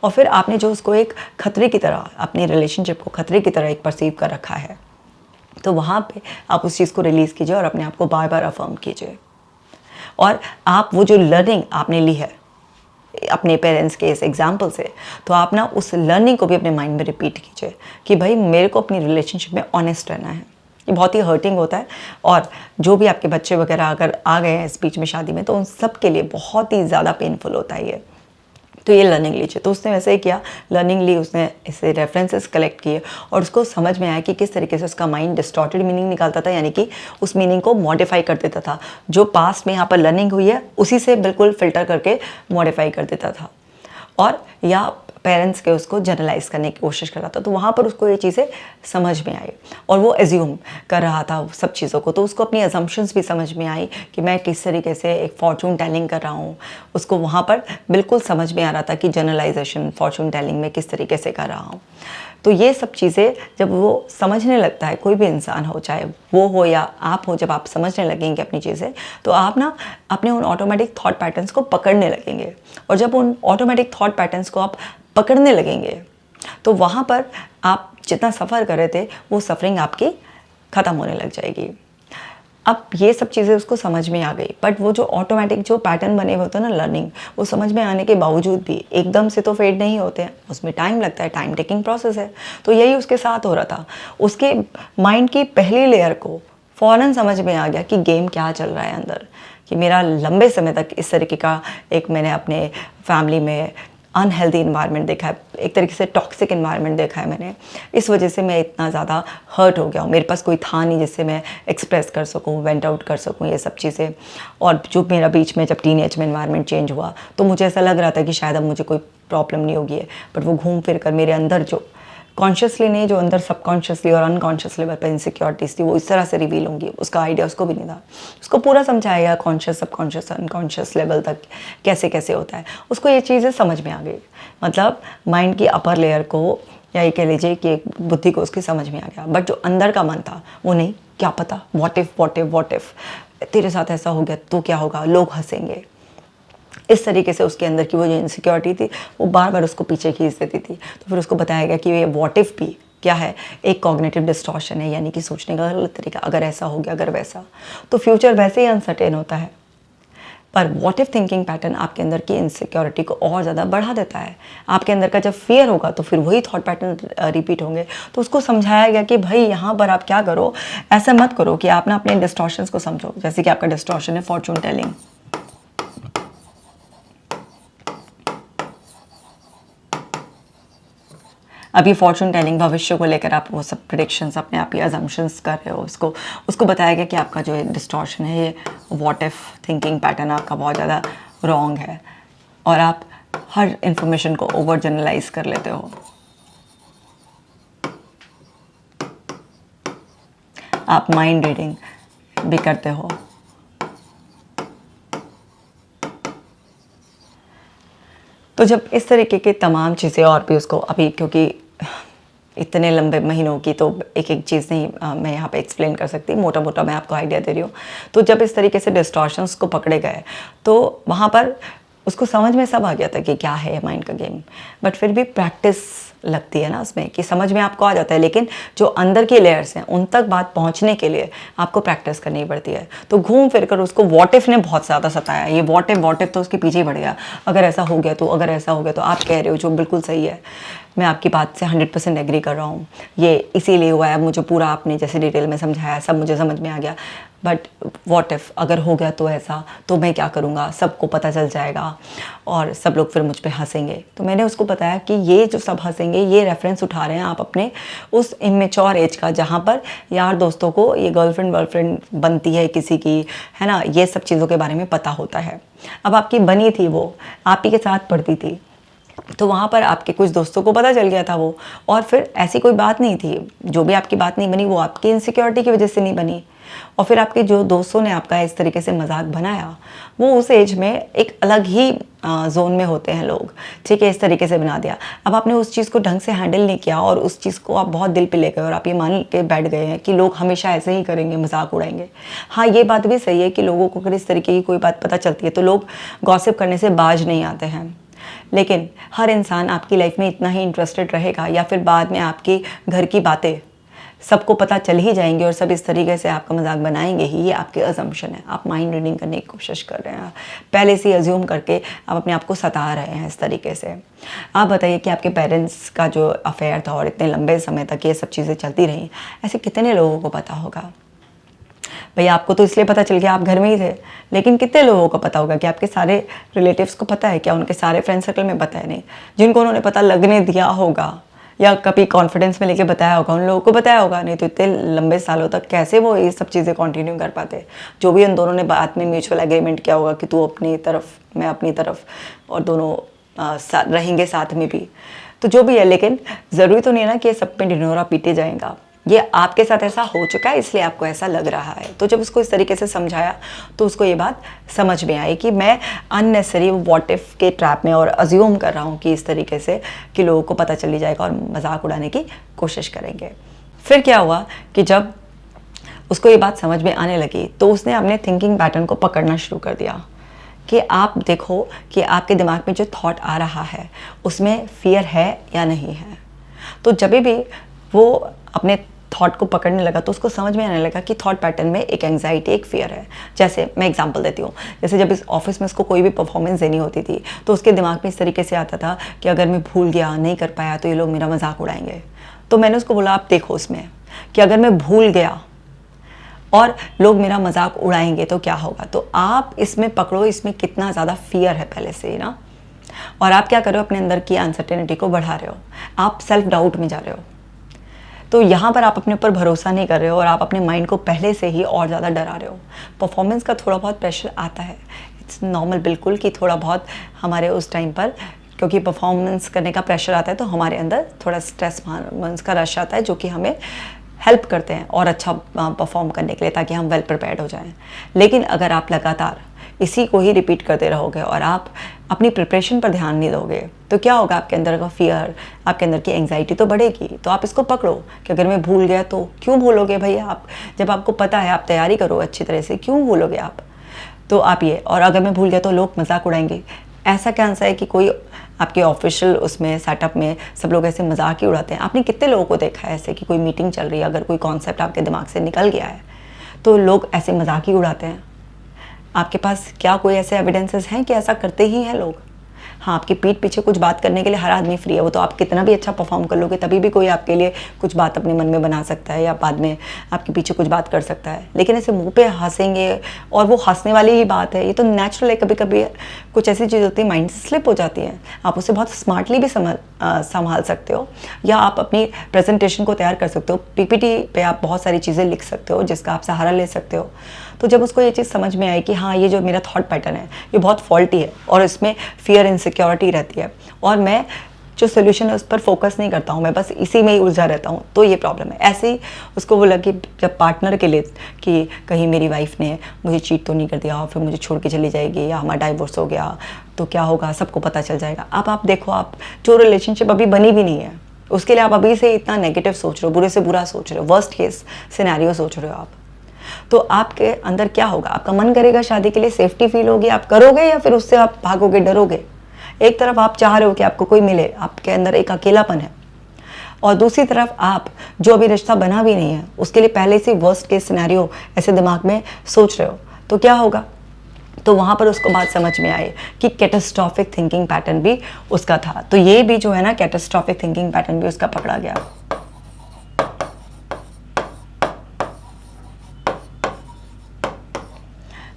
और फिर आपने जो उसको एक खतरे की तरह, अपनी रिलेशनशिप को खतरे की तरह एक परसीव कर रखा है, तो वहाँ पे आप उस चीज़ को रिलीज़ कीजिए और अपने आप को बार बार अफर्म कीजिए। और आप वो जो लर्निंग आपने ली है अपने पेरेंट्स के इस एग्जाम्पल से, तो आप ना उस लर्निंग को भी अपने माइंड में रिपीट कीजिए कि भाई मेरे को अपनी रिलेशनशिप में ऑनेस्ट रहना है। ये बहुत ही हर्टिंग होता है, और जो भी आपके बच्चे वगैरह अगर आ गए हैं इस बीच में शादी में, तो उन सब के लिए बहुत ही ज़्यादा पेनफुल होता है ये। तो ये लर्निंग लीजिए। तो उसने वैसे ही किया, लर्निंग ली, उसने इससे रेफरेंसेस कलेक्ट किए, और उसको समझ में आया कि किस तरीके से उसका माइंड डिस्टॉर्टेड मीनिंग निकालता था, यानी कि उस मीनिंग को मॉडिफाई कर देता था। जो पास्ट में यहाँ पर लर्निंग हुई है उसी से बिल्कुल फिल्टर करके मॉडिफाई कर देता था, और या पेरेंट्स के उसको जनरलाइज करने की कोशिश कर रहा था। तो वहाँ पर उसको ये चीज़ें समझ में आई, और वो एज्यूम कर रहा था सब चीज़ों को, तो उसको अपनी अजम्पशंस भी समझ में आई कि मैं किस तरीके से एक फॉर्चून टेलिंग कर रहा हूँ। उसको वहाँ पर बिल्कुल समझ में आ रहा था कि जनरलाइजेशन फॉर्चून टेलिंग में किस तरीके से कर रहा हूँ। तो ये सब चीज़ें जब वो समझने लगता है, कोई भी इंसान हो, चाहे वो हो या आप हो, जब आप समझने लगेंगे अपनी चीज़ें, तो आप ना अपने उन ऑटोमेटिक थॉट पैटर्न्स को पकड़ने लगेंगे। और जब उन ऑटोमेटिक थॉट पैटर्न्स को आप पकड़ने लगेंगे, तो वहाँ पर आप जितना सफ़र कर रहे थे वो सफरिंग आपकी ख़त्म होने लग जाएगी। अब ये सब चीज़ें उसको समझ में आ गई, बट वो जो ऑटोमेटिक जो पैटर्न बने हुए होते हैं ना लर्निंग, वो समझ में आने के बावजूद भी एकदम से तो फेड नहीं होते हैं, उसमें टाइम लगता है, टाइम टेकिंग प्रोसेस है। तो यही उसके साथ हो रहा था। उसके माइंड की पहली लेयर को फ़ौरन समझ में आ गया कि गेम क्या चल रहा है अंदर, कि मेरा लंबे समय तक इस तरीके का एक मैंने अपने फैमिली में अनहेल्दी इन्वायरमेंट देखा है, एक तरीके से टॉक्सिक इन्वायरमेंट देखा है मैंने। इस वजह से मैं इतना ज़्यादा हर्ट हो गया हूँ। मेरे पास कोई था नहीं जिससे मैं एक्सप्रेस कर सकूँ, वेंट आउट कर सकूँ ये सब चीज़ें। और जो मेरा बीच में जब टीनेज में इन्वायरमेंट चेंज हुआ तो मुझे ऐसा लग रहा था कि शायद अब मुझे कोई प्रॉब्लम नहीं होगी है, बट वो घूम फिर कर मेरे अंदर जो कॉन्शियसली नहीं, जो अंदर सबकॉन्शियसली और अनकॉन्शियस लेवल पर इनसिक्योरिटीज थी वो इस तरह से रिवील होंगी, उसका आइडिया उसको भी नहीं था। उसको पूरा समझाया कॉन्शियस, सबकॉन्शियस, अनकॉन्शियस लेवल तक कैसे कैसे होता है, उसको ये चीज़ें समझ में आ गई। मतलब माइंड की अपर लेयर को या ये कह लीजिए कि बुद्धि को उसकी समझ में आ गया, बट जो अंदर का मन था वो नहीं, क्या पता, व्हाट इफ तेरे साथ ऐसा हो गया तो क्या होगा, लोग हंसेंगे। इस तरीके से उसके अंदर की वो जो इनसिक्योरिटी थी वो बार बार उसको पीछे खींच देती थी। तो फिर उसको बताया गया कि ये व्हाट इफ भी क्या है, एक कॉग्निटिव डिस्टॉर्शन है, यानी कि सोचने का गलत तरीका। अगर ऐसा हो गया, अगर वैसा, तो फ्यूचर वैसे ही अनसर्टेन होता है। पर व्हाट इफ थिंकिंग पैटर्न आपके अंदर की इनसिक्योरिटी को और ज़्यादा बढ़ा देता है। आपके अंदर का जब फियर होगा तो फिर वही थॉट पैटर्न रिपीट होंगे। तो उसको समझाया गया कि भाई यहाँ पर आप क्या करो, ऐसा मत करो कि आप ना अपने डिस्टॉर्शंस को समझो। जैसे कि आपका डिस्टॉर्शन है फॉर्चून टेलिंग, अब ये फॉर्चून टेलिंग भविष्य को लेकर आप वो सब प्रिडिक्शंस अपने आप ही अजम्पशंस कर रहे हो। उसको बताया गया कि आपका जो डिस्टॉर्शन है, ये व्हाट इफ थिंकिंग पैटर्न आपका बहुत ज़्यादा रॉन्ग है और आप हर इंफॉर्मेशन को ओवर जनरलाइज कर लेते हो। आप माइंड रीडिंग भी करते हो। तो जब इस तरीके की तमाम चीज़ें और भी उसको अभी, क्योंकि इतने लंबे महीनों की तो एक एक चीज़ नहीं मैं यहाँ पे एक्सप्लेन कर सकती, मोटा मोटा मैं आपको आइडिया दे रही हूँ। तो जब इस तरीके से डिस्टॉर्शंस को पकड़े गए तो वहाँ पर उसको समझ में सब आ गया था कि क्या है माइंड का गेम। बट फिर भी प्रैक्टिस लगती है ना उसमें, कि समझ में आपको आ जाता है, लेकिन जो अंदर की लेयर्स हैं उन तक बात पहुंचने के लिए आपको प्रैक्टिस करनी पड़ती है। तो घूम फिर कर उसको व्हाट इफ ने बहुत ज़्यादा सताया। ये व्हाट इफ तो उसके पीछे ही बढ़ गया। अगर ऐसा हो गया तो, अगर ऐसा हो गया तो। आप कह रहे हो जो बिल्कुल सही है, मैं आपकी बात से 100% एग्री कर रहा हूँ। ये इसीलिए हुआ है, मुझे पूरा आपने जैसे डिटेल में समझाया सब मुझे समझ में आ गया। बट व्हाट इफ़ अगर हो गया तो ऐसा, तो मैं क्या करूँगा, सबको पता चल जाएगा और सब लोग फिर मुझ पे हंसेंगे। तो मैंने उसको बताया कि ये जो सब हंसेंगे ये रेफरेंस उठा रहे हैं आप अपने उस इमेच्योर एज का, जहाँ पर यार दोस्तों को ये गर्लफ्रेंड वर्लफ्रेंड बनती है किसी की, है ना, ये सब चीज़ों के बारे में पता होता है। अब आपकी बनी थी, वो आप ही के साथ पढ़ती थी, तो वहाँ पर आपके कुछ दोस्तों को पता चल गया था वो, और फिर ऐसी कोई बात नहीं थी। जो भी आपकी बात नहीं बनी वो आपकी इनसिक्योरिटी की वजह से नहीं बनी। और फिर आपके जो दोस्तों ने आपका इस तरीके से मजाक बनाया, वो उस एज में एक अलग ही जोन में होते हैं लोग, ठीक है, इस तरीके से बना दिया। अब आपने उस चीज़ को ढंग से हैंडल नहीं किया और उस चीज़ को आप बहुत दिल पे ले गए और आप ये मान के बैठ गए हैं कि लोग हमेशा ऐसे ही करेंगे, मजाक उड़ाएंगे। हाँ, ये बात भी सही है कि लोगों को अगर इस तरीके की कोई बात पता चलती है तो लोग गॉसिप करने से बाज नहीं आते हैं। लेकिन हर इंसान आपकी लाइफ में इतना ही इंटरेस्टेड रहेगा या फिर बाद में आपके घर की बातें सबको पता चल ही जाएंगी और सब इस तरीके से आपका मजाक बनाएंगे ही, ये आपके अजम्पशन है। आप माइंड रीडिंग करने की कोशिश कर रहे हैं, पहले से अज्यूम करके आप अपने आप को सता रहे हैं इस तरीके से। आप बताइए कि आपके पेरेंट्स का जो अफेयर था और इतने लंबे समय तक ये सब चीज़ें चलती रहीं, ऐसे कितने लोगों को पता होगा? भाई आपको तो इसलिए पता चल गया, आप घर में ही थे, लेकिन कितने लोगों को पता होगा? कि आपके सारे रिलेटिव्स को पता है क्या? उनके सारे फ्रेंड सर्कल में पता है? नहीं। जिनको उन्होंने पता लगने दिया होगा या कभी कॉन्फिडेंस में लेके बताया होगा, उन लोगों को बताया होगा। नहीं तो इतने लंबे सालों तक कैसे वो ये सब चीज़ें कंटिन्यू कर पाते? जो भी उन दोनों ने बाद में म्यूचुअल एग्रीमेंट किया होगा कि तू अपनी तरफ मैं अपनी तरफ, और दोनों रहेंगे साथ में भी। तो जो भी है, लेकिन ज़रूरी तो नहीं है ना कि ये सब पे ढिंढोरा पीटे जाएगा। ये आपके साथ ऐसा हो चुका है इसलिए आपको ऐसा लग रहा है। तो जब उसको इस तरीके से समझाया तो उसको ये बात समझ में आई कि मैं अननेसेसरी व्हाट इफ के ट्रैप में और अज्यूम कर रहा हूँ कि इस तरीके से कि लोगों को पता चली जाएगा और मजाक उड़ाने की कोशिश करेंगे। फिर क्या हुआ कि जब उसको ये बात समझ में आने लगी तो उसने अपने थिंकिंग पैटर्न को पकड़ना शुरू कर दिया कि आप देखो कि आपके दिमाग में जो थॉट आ रहा है उसमें फियर है या नहीं है। तो जब भी वो अपने थॉट को पकड़ने लगा तो उसको समझ में आने लगा कि थॉट पैटर्न में एक एंग्जाइटी, एक फियर है। जैसे मैं एग्जांपल देती हूँ, जैसे जब इस ऑफिस में उसको कोई भी परफॉर्मेंस देनी होती थी तो उसके दिमाग में इस तरीके से आता था कि अगर मैं भूल गया, नहीं कर पाया तो ये लोग मेरा मजाक उड़ाएंगे। तो मैंने उसको बोला आप देखो उसमें कि अगर मैं भूल गया और लोग मेरा मजाक उड़ाएंगे तो क्या होगा। तो आप इसमें पकड़ो, इसमें कितना ज़्यादा फियर है पहले से ही ना। और आप क्या कर रहे हो, अपने अंदर की अनसर्टेनिटी को बढ़ा रहे हो, आप सेल्फ डाउट में जा रहे हो। तो यहाँ पर आप अपने ऊपर भरोसा नहीं कर रहे हो और आप अपने माइंड को पहले से ही और ज़्यादा डरा रहे हो। परफॉर्मेंस का थोड़ा बहुत प्रेशर आता है, इट्स नॉर्मल बिल्कुल कि थोड़ा बहुत हमारे उस टाइम पर, क्योंकि परफॉर्मेंस करने का प्रेशर आता है तो हमारे अंदर थोड़ा स्ट्रेस हार्मोन्स का रश आता है जो कि हमें हेल्प करते हैं और अच्छा परफॉर्म करने के लिए, ताकि हम वेल प्रिपेयर्ड हो जाएं। लेकिन अगर आप लगातार इसी को ही रिपीट करते रहोगे और आप अपनी प्रिपरेशन पर ध्यान नहीं दोगे तो क्या होगा, आपके अंदर का फियर, आपके अंदर की एंग्जाइटी तो बढ़ेगी। तो आप इसको पकड़ो कि अगर मैं भूल गया तो क्यों भूलोगे भैया आप, जब आपको पता है, आप तैयारी करो अच्छी तरह से, क्यों भूलोगे आप। तो आप ये, और अगर मैं भूल गया तो लोग मजाक उड़ाएंगे, ऐसा क्या आंसर है कि कोई आपके ऑफिशियल उसमें सेटअप में सब लोग ऐसे मजाक ही उड़ाते हैं। आपने कितने लोगों को देखा है ऐसे कि कोई मीटिंग चल रही है, अगर कोई कॉन्सेप्ट आपके दिमाग से निकल गया है तो लोग ऐसे मजाक ही उड़ाते हैं। आपके पास क्या कोई ऐसे एविडेंसेस हैं कि ऐसा करते ही हैं लोग? हाँ, आपकी पीठ पीछे कुछ बात करने के लिए हर आदमी फ्री है, वो तो आप कितना भी अच्छा परफॉर्म कर लोगे तभी भी कोई आपके लिए कुछ बात अपने मन में बना सकता है या बाद में आपके पीछे कुछ बात कर सकता है। लेकिन ऐसे मुंह पे हंसेंगे, और वो हंसने वाली ही बात है, ये तो नेचुरल है। कभी कभी कुछ ऐसी चीज़ होती है, माइंड से स्लिप हो जाती है, आप उसे बहुत स्मार्टली भी संभाल सकते हो, या आप अपनी प्रेजेंटेशन को तैयार कर सकते हो, पीपीटी पे आप बहुत सारी चीज़ें लिख सकते हो जिसका आप सहारा ले सकते हो। तो जब उसको ये चीज़ समझ में आई कि हाँ, ये जो मेरा थॉट पैटर्न है ये बहुत फॉल्टी है और इसमें फियर इनसिक्योरिटी रहती है, और मैं जो सोल्यूशन है उस पर फोकस नहीं करता हूँ, मैं बस इसी में ही उलझा रहता हूँ, तो ये प्रॉब्लम है। ऐसे ही उसको बोला कि जब पार्टनर के लिए कि कहीं मेरी वाइफ ने मुझे चीट तो नहीं कर दिया और फिर मुझे छोड़ के चली जाएगी, या हमारा डाइवोर्स हो गया तो क्या होगा, सबको पता चल जाएगा। अब आप देखो, आप जो रिलेशनशिप अभी बनी भी नहीं है उसके लिए आप अभी से इतना नेगेटिव सोच रहे हो, बुरे से बुरा सोच रहे हो, वर्स्ट केस सिनेरियो सोच रहे हो आप। तो आपके अंदर क्या होगा, आपका मन करेगा शादी के लिए, सेफ्टी फील होगी, आप करोगे, या फिर उससे आप भागोगे, डरोगे। एक तरफ आप चाह रहे हो कि आपको कोई मिले, आपके अंदर एक अकेलापन है, और दूसरी तरफ आप जो अभी रिश्ता बना भी नहीं है उसके लिए पहले से वर्स्ट केस सिनेरियो ऐसे दिमाग में सोच रहे हो। तो क्या होगा, तो वहाँ पर उसको बात समझ में आई कि कैटास्ट्रॉफिक थिंकिंग पैटर्न भी उसका था। तो ये भी जो है ना, कैटास्ट्रॉफिक थिंकिंग पैटर्न भी उसका पकड़ा गया।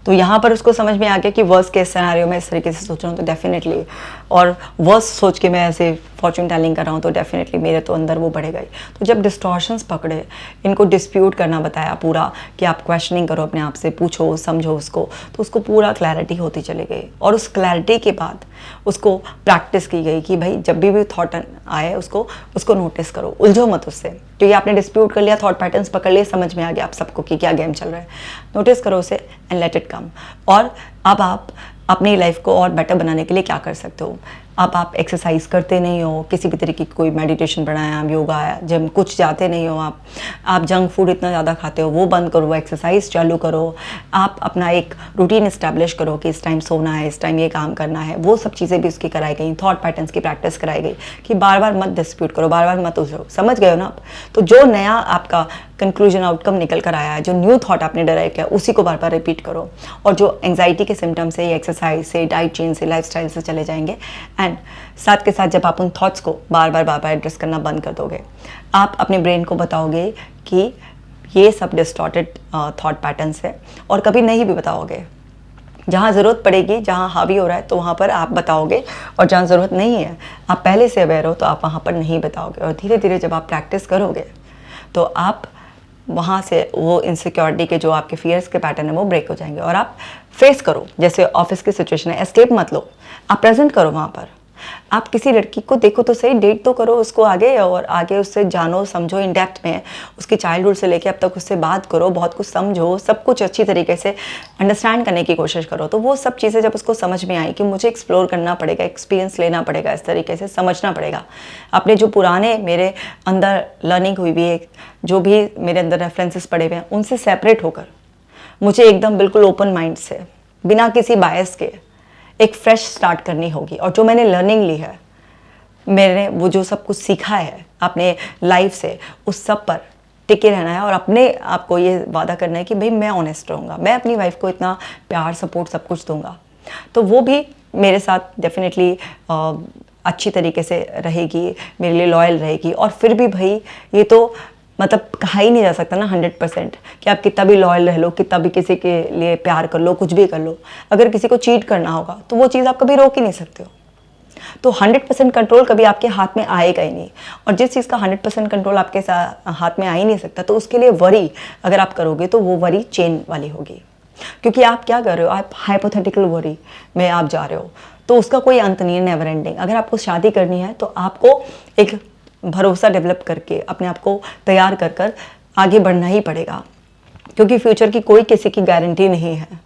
तो यहाँ पर उसको समझ में आ गया कि वर्स्ट केस सिनेरियो में इस तरीके से सोच रहा हूँ तो डेफिनेटली, और वर्स्ट सोच के मैं ऐसे फॉर्चून टेलिंग कर रहा हूँ तो डेफिनेटली मेरे तो अंदर वो बढ़ेगा ही। तो जब डिस्टॉर्शंस पकड़े, इनको डिस्प्यूट करना बताया पूरा कि आप क्वेश्चनिंग करो अपने आप से, पूछो, समझो उसको, तो उसको पूरा क्लैरिटी होती चली गई। और उस क्लैरिटी के बाद उसको प्रैक्टिस की गई कि भाई जब भी थॉट आए उसको नोटिस करो, उलझो मत उससे। तो ये आपने डिस्प्यूट कर लिया, थॉट पैटर्न्स पकड़ लिए, समझ में आ गया आप सबको कि क्या गेम चल रहा है, नोटिस करो उसे एंड लेट इट कम। और अब आप अपनी लाइफ को और बेटर बनाने के लिए क्या कर सकते हो। अब आप एक्सरसाइज करते नहीं हो, किसी भी तरीके की कोई मेडिटेशन, प्राणायाम, योगा, जिम कुछ जाते नहीं हो, आप जंक फूड इतना ज़्यादा खाते हो, वो बंद करो, एक्सरसाइज चालू करो। आप अपना एक रूटीन इस्टेब्लिश करो कि इस टाइम सोना है, इस टाइम ये काम करना है, वो सब चीज़ें भी उसकी कराई गई। थॉट पैटर्न्स की प्रैक्टिस कराई गई कि बार बार मत डिस्प्यूट करो, बार बार मत उलझो। समझ गए हो ना आप? तो जो नया आपका कंक्लूजन आउटकम निकल कर आया है, जो न्यू थॉट आपने डराइव किया, उसी को बार बार रिपीट करो, और जो एंग्जाइटी के सिम्टम्स से, एक्सरसाइज से, डाइट चेंज से, लाइफस्टाइल से चले जाएंगे। एंड साथ के साथ जब आप उन थॉट्स को बार बार एड्रेस करना बंद कर दोगे, आप अपने ब्रेन को बताओगे कि ये सब डिस्टॉर्टेड थॉट पैटर्न्स है, और कभी नहीं भी बताओगे। जहाँ ज़रूरत पड़ेगी, जहाँ हावी हो रहा है तो वहाँ पर आप बताओगे, और जहाँ ज़रूरत नहीं है, आप पहले से अवेयर हो तो आप वहाँ पर नहीं बताओगे। और धीरे धीरे जब आप प्रैक्टिस करोगे तो आप वहाँ से वो इनसिक्योरिटी के जो आपके फियर्स के पैटर्न है वो ब्रेक हो जाएंगे, और आप फेस करो। जैसे ऑफिस की सिचुएशन है, एस्केप मत लो, आप प्रेजेंट करो वहाँ पर। आप किसी लड़की को देखो तो सही, डेट तो करो उसको आगे, और आगे उससे जानो समझो इन डेप्थ में, उसकी चाइल्डहुड से लेके अब तक उससे बात करो, बहुत कुछ समझो, सब कुछ अच्छी तरीके से अंडरस्टैंड करने की कोशिश करो। तो वो सब चीज़ें जब उसको समझ में आई कि मुझे एक्सप्लोर करना पड़ेगा, एक्सपीरियंस लेना पड़ेगा, इस तरीके से समझना पड़ेगा, अपने जो पुराने मेरे अंदर लर्निंग हुई भी है, जो भी मेरे अंदर रेफरेंसेस पड़े हुए हैं, उनसे सेपरेट होकर मुझे एकदम बिल्कुल ओपन माइंड से, बिना किसी बायस के एक फ्रेश स्टार्ट करनी होगी। और जो मैंने लर्निंग ली है, मैंने वो जो सब कुछ सीखा है अपने लाइफ से, उस सब पर टिके रहना है, और अपने आप को ये वादा करना है कि भाई मैं ऑनेस्ट रहूँगा, मैं अपनी वाइफ को इतना प्यार, सपोर्ट, सब कुछ दूंगा, तो वो भी मेरे साथ डेफिनेटली अच्छी तरीके से रहेगी, मेरे लिए लॉयल रहेगी। और फिर भी भाई ये तो मतलब कहा ही नहीं जा सकता ना 100% कि आप कितना भी लॉयल रह लो, कितना भी किसी के लिए प्यार कर लो, कुछ भी कर लो, अगर किसी को चीट करना होगा तो वो चीज़ आप कभी रोक ही नहीं सकते हो। तो 100% कंट्रोल कभी आपके हाथ में आएगा ही नहीं। और जिस चीज़ का 100% कंट्रोल आपके हाथ में आ ही नहीं सकता, तो उसके लिए वरी अगर आप करोगे तो वो वरी चेन वाली होगी। क्योंकि आप क्या कर रहे हो, आप हाइपोथेटिकल वरी में आप जा रहे हो, तो उसका कोई अंत नहीं है, नेवर एंडिंग। अगर आपको शादी करनी है तो आपको एक भरोसा डेवलप करके अपने आप को तैयार कर कर आगे बढ़ना ही पड़ेगा, क्योंकि फ्यूचर की कोई किसी की गारंटी नहीं है।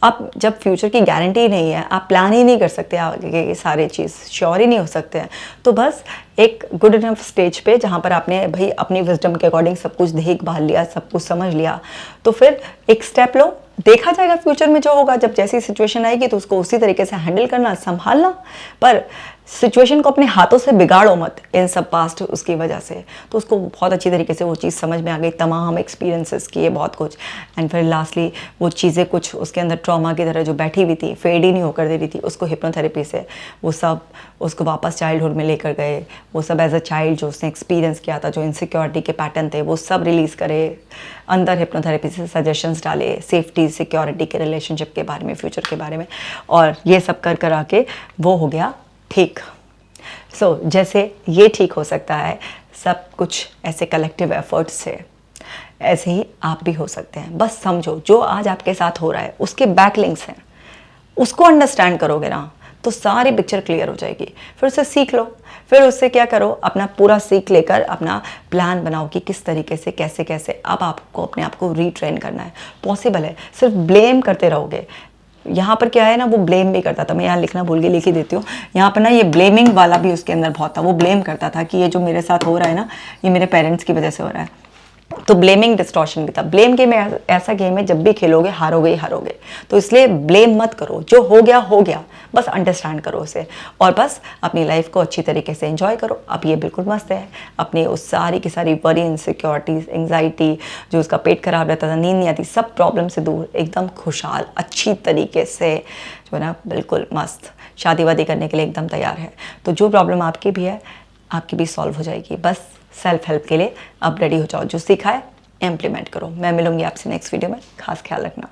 आप जब फ्यूचर की गारंटी नहीं है, आप प्लान ही नहीं कर सकते, आगे के सारे चीज़ श्योर ही नहीं हो सकते हैं, तो बस एक गुड इनफ स्टेज पे जहाँ पर आपने भाई अपनी विजडम के अकॉर्डिंग सब कुछ देखभाल लिया, सब कुछ समझ लिया, तो फिर एक स्टेप लो, देखा जाएगा फ्यूचर में जो होगा। जब जैसी सिचुएशन आएगी तो उसको उसी तरीके से हैंडल करना, संभालना, पर सिचुएशन को अपने हाथों से बिगाड़ो मत इन सब पास्ट उसकी वजह से। तो उसको बहुत अच्छी तरीके से वो चीज़ समझ में आ गई, तमाम एक्सपीरियंसेस किए, बहुत कुछ, एंड फिर लास्टली वो चीज़ें कुछ उसके अंदर ट्रॉमा की तरह जो बैठी हुई थी, फेड ही नहीं होकर दे रही थी, उसको हिप्नोथेरेपी से वो सब उसको वापस चाइल्डहुड में लेकर गए। वो सब एज अ चाइल्ड जो उसने एक्सपीरियंस किया था, जो इनसिक्योरिटी के पैटर्न थे, वो सब रिलीज़ करे, अंदर हिप्नोथेरेपी से सजेशंस डाले, सेफ्टी सिक्योरिटी के, रिलेशनशिप के बारे में, फ्यूचर के बारे में, और ये सब कर कर आके वो हो गया ठीक। सो जैसे ये ठीक हो सकता है सब कुछ ऐसे कलेक्टिव एफर्ट्स से, ऐसे ही आप भी हो सकते हैं। बस समझो जो आज आपके साथ हो रहा है उसके बैक लिंक्स हैं, उसको अंडरस्टैंड करोगे ना तो सारी पिक्चर क्लियर हो जाएगी। फिर उससे सीख लो, फिर उससे क्या करो, अपना पूरा सीख लेकर अपना प्लान बनाओ कि किस तरीके से कैसे कैसे अब आपको अपने आप को रीट्रेन करना है। पॉसिबल है, सिर्फ ब्लेम करते रहोगे। यहाँ पर क्या है ना, वो ब्लेम भी करता था, मैं यहाँ लिखना भूल गई, लिख ही देती हूँ। यहाँ पर ना ये ब्लेमिंग वाला भी उसके अंदर बहुत था। वो ब्लेम करता था कि ये जो मेरे साथ हो रहा है ना, ये मेरे पेरेंट्स की वजह से हो रहा है। तो ब्लेमिंग डिस्टॉर्शन भी था। ब्लेम गेम ऐसा गेम है, जब भी खेलोगे हारोगे ही हारोगे। तो इसलिए ब्लेम मत करो, जो हो गया, बस अंडरस्टैंड करो उसे, और बस अपनी लाइफ को अच्छी तरीके से एंजॉय करो। अब ये बिल्कुल मस्त है, अपनी उस सारी की सारी वरी, इनसिक्योरिटीज, एंग्जाइटी, जो उसका पेट खराब रहता था, नींद नहीं आती, सब प्रॉब्लम से दूर, एकदम खुशहाल अच्छी तरीके से जो है ना, बिल्कुल मस्त शादी वादी करने के लिए एकदम तैयार है। तो जो प्रॉब्लम आपकी भी है, आपकी भी सॉल्व हो जाएगी। बस सेल्फ हेल्प के लिए अब रेडी हो जाओ, जो सीखा है इम्प्लीमेंट करो। मैं मिलूंगी आपसे नेक्स्ट वीडियो में, खास ख्याल रखना।